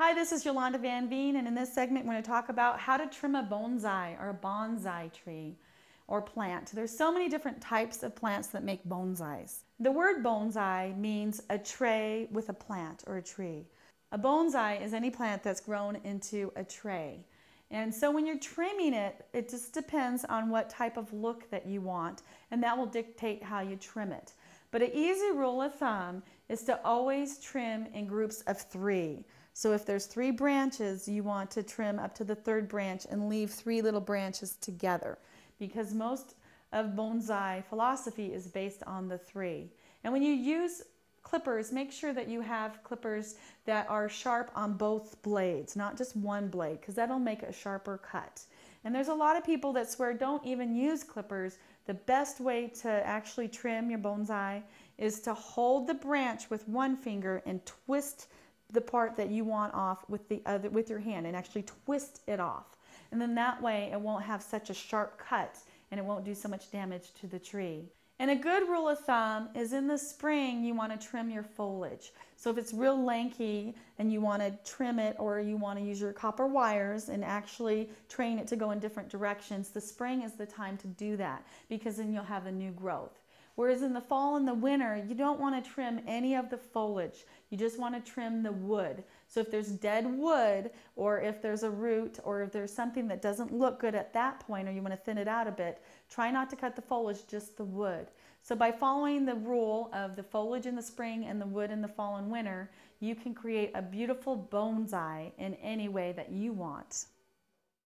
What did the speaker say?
Hi, this is Yolanda Van Veen, and in this segment we're going to talk about how to trim a bonsai or a bonsai tree or plant. There's so many different types of plants that make bonsais. The word bonsai means a tray with a plant or a tree. A bonsai is any plant that's grown into a tray. And so when you're trimming it, it just depends on what type of look that you want, and that will dictate how you trim it. But an easy rule of thumb is to always trim in groups of 3. So if there's 3 branches, you want to trim up to the 3rd branch and leave 3 little branches together, because most of bonsai philosophy is based on the 3. And when you use clippers, make sure that you have clippers that are sharp on both blades, not just one blade, because that'll make a sharper cut. And there's a lot of people that swear don't even use clippers. The best way to actually trim your bonsai is to hold the branch with one finger and twist the part that you want off with the other, with your hand, and actually twist it off. And then that way it won't have such a sharp cut and it won't do so much damage to the tree. And a good rule of thumb is in the spring you want to trim your foliage. So if it's real lanky and you want to trim it, or you want to use your copper wires and actually train it to go in different directions, the spring is the time to do that, because then you'll have a new growth. Whereas in the fall and the winter, you don't want to trim any of the foliage. You just want to trim the wood. So if there's dead wood, or if there's a root, or if there's something that doesn't look good at that point, or you want to thin it out a bit, try not to cut the foliage, just the wood. So by following the rule of the foliage in the spring and the wood in the fall and winter, you can create a beautiful bonsai in any way that you want.